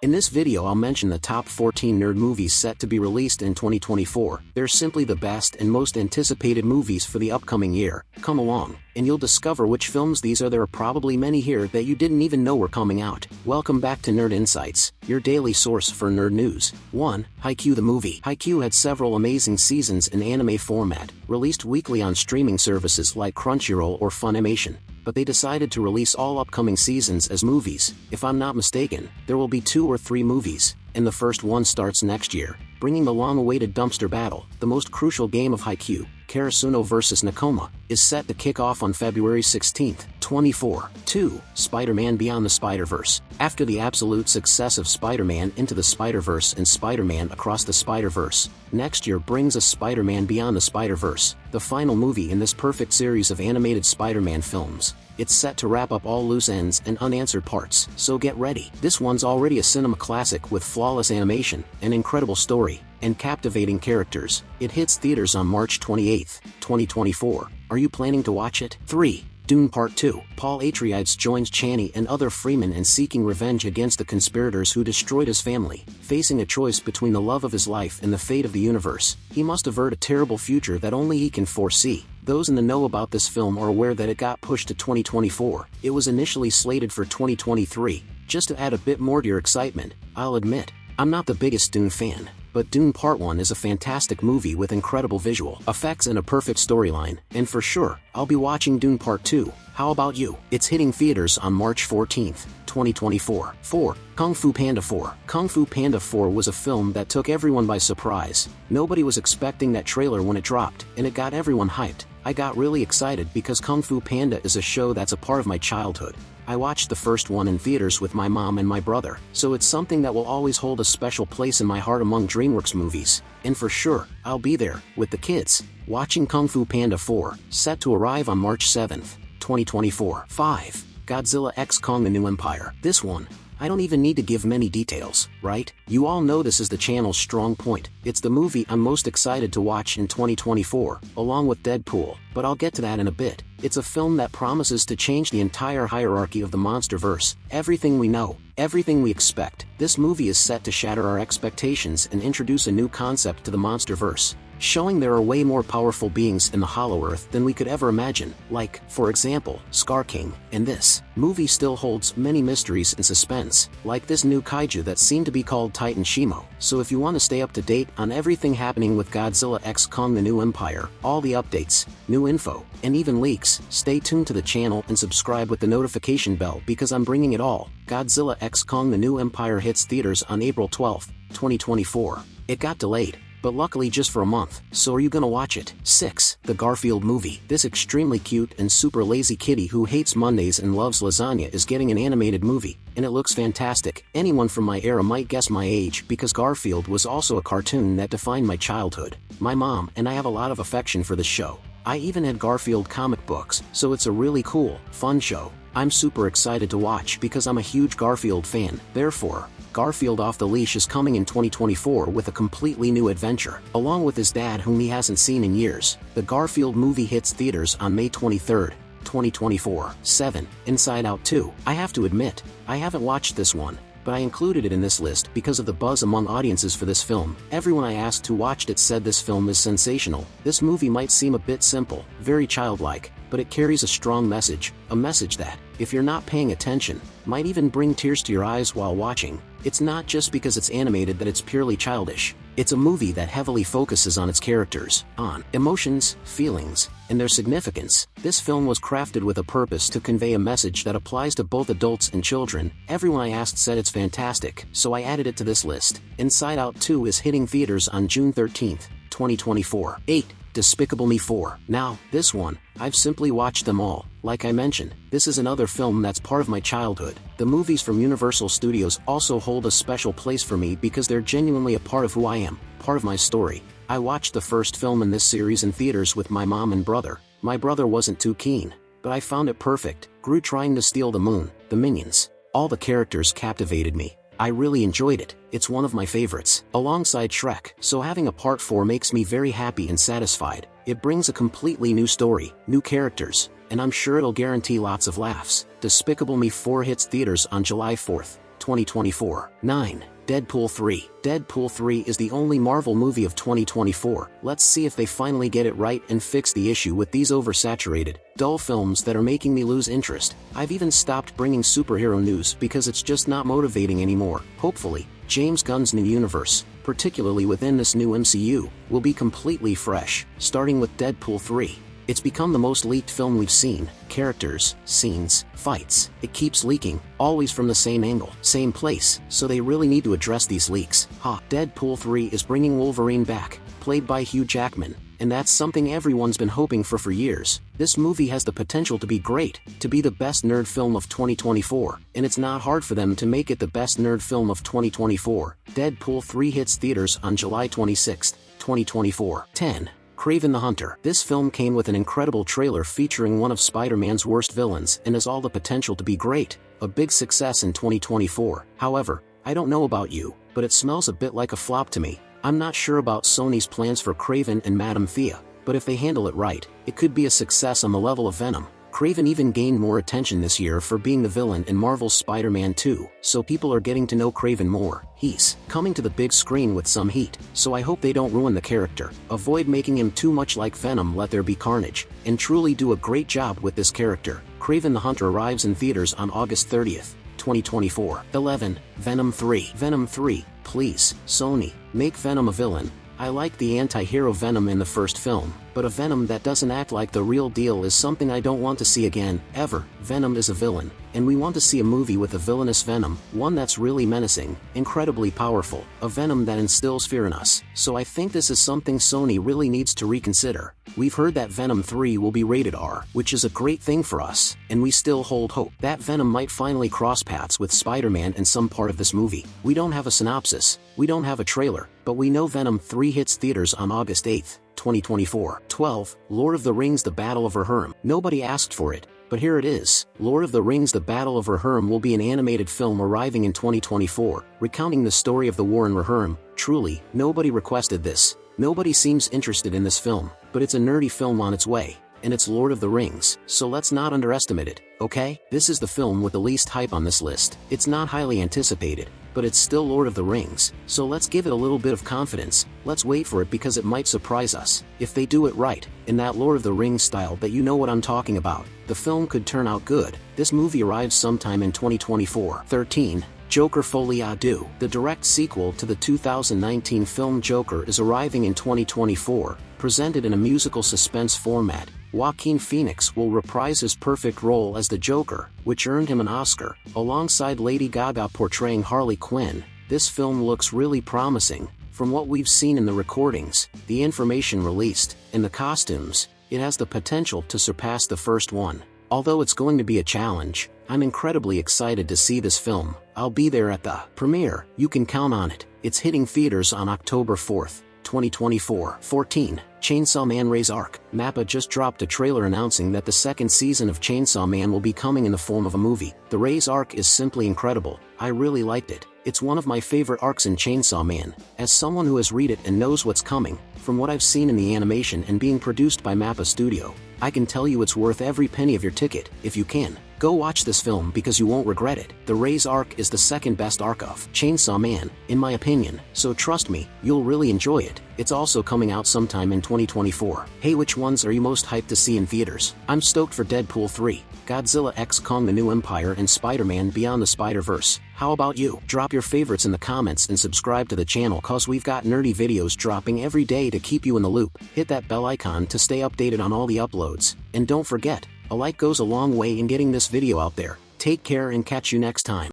In this video I'll mention the top 14 nerd movies set to be released in 2024. They're simply the best and most anticipated movies for the upcoming year. Come along, and you'll discover which films these are. There are probably many here that you didn't even know were coming out. Welcome back to Nerd Insights, your daily source for nerd news. 1. Haikyuu the movie. Haikyuu had several amazing seasons in anime format, released weekly on streaming services like Crunchyroll or Funimation. But they decided to release all upcoming seasons as movies. If I'm not mistaken, there will be 2 or 3 movies, and the first one starts next year, bringing the long-awaited dumpster battle. The most crucial game of Haikyuu, Karasuno vs. Nakoma, is set to kick off on February 16, 2024. 2. Spider-Man Beyond the Spider-Verse. After the absolute success of Spider-Man Into the Spider-Verse and Spider-Man Across the Spider-Verse, next year brings us Spider-Man Beyond the Spider-Verse, the final movie in this perfect series of animated Spider-Man films. It's set to wrap up all loose ends and unanswered parts, so get ready. This one's already a cinema classic with flawless animation, an incredible story, and captivating characters. It hits theaters on March 28, 2024. Are you planning to watch it? 3. Dune Part 2. Paul Atreides joins Chani and other Freemen in seeking revenge against the conspirators who destroyed his family. Facing a choice between the love of his life and the fate of the universe, he must avert a terrible future that only he can foresee. Those in the know about this film are aware that it got pushed to 2024. It was initially slated for 2023. Just to add a bit more to your excitement, I'll admit, I'm not the biggest Dune fan. But Dune Part 1 is a fantastic movie with incredible visual effects and a perfect storyline, and for sure, I'll be watching Dune Part 2. How about you? It's hitting theaters on March 14, 2024. 4. Kung Fu Panda 4. Kung Fu Panda 4 was a film that took everyone by surprise. Nobody was expecting that trailer when it dropped, and it got everyone hyped. I got really excited because Kung Fu Panda is a show that's a part of my childhood. I watched the first one in theaters with my mom and my brother, so it's something that will always hold a special place in my heart among DreamWorks movies. And for sure, I'll be there, with the kids, watching Kung Fu Panda 4, set to arrive on March 7, 2024. 5. Godzilla x Kong: The New Empire. This one, I don't even need to give many details, right? You all know this is the channel's strong point. It's the movie I'm most excited to watch in 2024, along with Deadpool, but I'll get to that in a bit. It's a film that promises to change the entire hierarchy of the MonsterVerse. Everything we know, everything we expect. This movie is set to shatter our expectations and introduce a new concept to the MonsterVerse, showing there are way more powerful beings in the Hollow Earth than we could ever imagine, like, for example, Scar King. And this movie still holds many mysteries and suspense, like this new kaiju that seemed to be called Titan Shimo. So if you want to stay up to date on everything happening with Godzilla x Kong: The New Empire, all the updates, new info, and even leaks, stay tuned to the channel and subscribe with the notification bell because I'm bringing it all. Godzilla x Kong: The New Empire hits theaters on April 12, 2024. It got delayed, but luckily just for a month, so are you gonna watch it? 6. The Garfield Movie. This extremely cute and super lazy kitty who hates Mondays and loves lasagna is getting an animated movie, and it looks fantastic. Anyone from my era might guess my age because Garfield was also a cartoon that defined my childhood. My mom and I have a lot of affection for the show. I even had Garfield comic books, so it's a really cool, fun show. I'm super excited to watch because I'm a huge Garfield fan. Therefore, Garfield Off the Leash is coming in 2024 with a completely new adventure, along with his dad whom he hasn't seen in years. The Garfield movie hits theaters on May 23, 2024. 7. Inside Out 2. I have to admit, I haven't watched this one, but I included it in this list because of the buzz among audiences for this film. Everyone I asked who watched it said this film is sensational. This movie might seem a bit simple, very childlike, but it carries a strong message, a message that, if you're not paying attention, might even bring tears to your eyes while watching. It's not just because it's animated that it's purely childish. It's a movie that heavily focuses on its characters, on emotions, feelings, and their significance. This film was crafted with a purpose to convey a message that applies to both adults and children. Everyone I asked said it's fantastic, so I added it to this list. Inside Out 2 is hitting theaters on June 13, 2024. 8. Despicable Me 4. Now, this one, I've simply watched them all. Like I mentioned, this is another film that's part of my childhood. The movies from Universal Studios also hold a special place for me because they're genuinely a part of who I am, part of my story. I watched the first film in this series in theaters with my mom and brother. My brother wasn't too keen, but I found it perfect. Gru trying to steal the moon, the minions. All the characters captivated me. I really enjoyed it. It's one of my favorites, alongside Shrek. So having a part 4 makes me very happy and satisfied. It brings a completely new story, new characters, and I'm sure it'll guarantee lots of laughs. Despicable Me 4 hits theaters on July 4, 2024. 9. Deadpool 3. Deadpool 3 is the only Marvel movie of 2024. Let's see if they finally get it right and fix the issue with these oversaturated, dull films that are making me lose interest. I've even stopped bringing superhero news because it's just not motivating anymore. Hopefully, James Gunn's new universe, particularly within this new MCU, will be completely fresh, starting with Deadpool 3. It's become the most leaked film we've seen. Characters, scenes, fights. It keeps leaking, always from the same angle, same place, so they really need to address these leaks. Deadpool 3 is bringing Wolverine back, played by Hugh Jackman, and that's something everyone's been hoping for years. This movie has the potential to be great, to be the best nerd film of 2024, and it's not hard for them to make it the best nerd film of 2024. Deadpool 3 hits theaters on July 26, 2024. 10. Kraven the Hunter. This film came with an incredible trailer featuring one of Spider-Man's worst villains and has all the potential to be great, a big success in 2024. However, I don't know about you, but it smells a bit like a flop to me. I'm not sure about Sony's plans for Kraven and Madame Thea, but if they handle it right, it could be a success on the level of Venom. Kraven even gained more attention this year for being the villain in Marvel's Spider-Man 2, so people are getting to know Kraven more. He's coming to the big screen with some heat, so I hope they don't ruin the character, avoid making him too much like Venom, let there be carnage, and truly do a great job with this character. Kraven the Hunter arrives in theaters on August 30th, 2024. 11. Venom 3. Venom 3, please, Sony, make Venom a villain. I like the anti-hero Venom in the first film, but a Venom that doesn't act like the real deal is something I don't want to see again, ever. Venom is a villain, and we want to see a movie with a villainous Venom, one that's really menacing, incredibly powerful, a Venom that instills fear in us. So I think this is something Sony really needs to reconsider. We've heard that Venom 3 will be rated R, which is a great thing for us, and we still hold hope that Venom might finally cross paths with Spider-Man in some part of this movie. We don't have a synopsis, we don't have a trailer, but we know Venom 3 hits theaters on August 8th, 2024. 12. Lord of the Rings: The Battle of Rohirrim. Nobody asked for it, but here it is. Lord of the Rings: The Battle of Rohirrim will be an animated film arriving in 2024, recounting the story of the war in Rohirrim. Truly, nobody requested this. Nobody seems interested in this film, but it's a nerdy film on its way, and it's Lord of the Rings, so let's not underestimate it, okay? This is the film with the least hype on this list. It's not highly anticipated, but it's still Lord of the Rings, so let's give it a little bit of confidence. Let's wait for it because it might surprise us. If they do it right, in that Lord of the Rings style that you know what I'm talking about, the film could turn out good. This movie arrives sometime in 2024. 13. Joker Folie à Deux. The direct sequel to the 2019 film Joker is arriving in 2024, presented in a musical suspense format. Joaquin Phoenix will reprise his perfect role as the Joker, which earned him an Oscar, alongside Lady Gaga portraying Harley Quinn. This film looks really promising. From what we've seen in the recordings, the information released, and the costumes, it has the potential to surpass the first one. Although it's going to be a challenge, I'm incredibly excited to see this film. I'll be there at the premiere, you can count on it. It's hitting theaters on October 4th, 2024. 14. Chainsaw Man Ray's Arc. MAPPA just dropped a trailer announcing that the second season of Chainsaw Man will be coming in the form of a movie. The Ray's Arc is simply incredible. I really liked it. It's one of my favorite arcs in Chainsaw Man. As someone who has read it and knows what's coming, from what I've seen in the animation and being produced by MAPPA Studio, I can tell you it's worth every penny of your ticket. If you can, go watch this film because you won't regret it. The Ray's Arc is the second best arc of Chainsaw Man, in my opinion, so trust me, you'll really enjoy it. It's also coming out sometime in 2024. Hey, which ones are you most hyped to see in theaters? I'm stoked for Deadpool 3, Godzilla x Kong: The New Empire, and Spider-Man Beyond the Spider-Verse. How about you? Drop your favorites in the comments and subscribe to the channel cause we've got nerdy videos dropping every day to keep you in the loop. Hit that bell icon to stay updated on all the uploads. And don't forget, a like goes a long way in getting this video out there. Take care and catch you next time.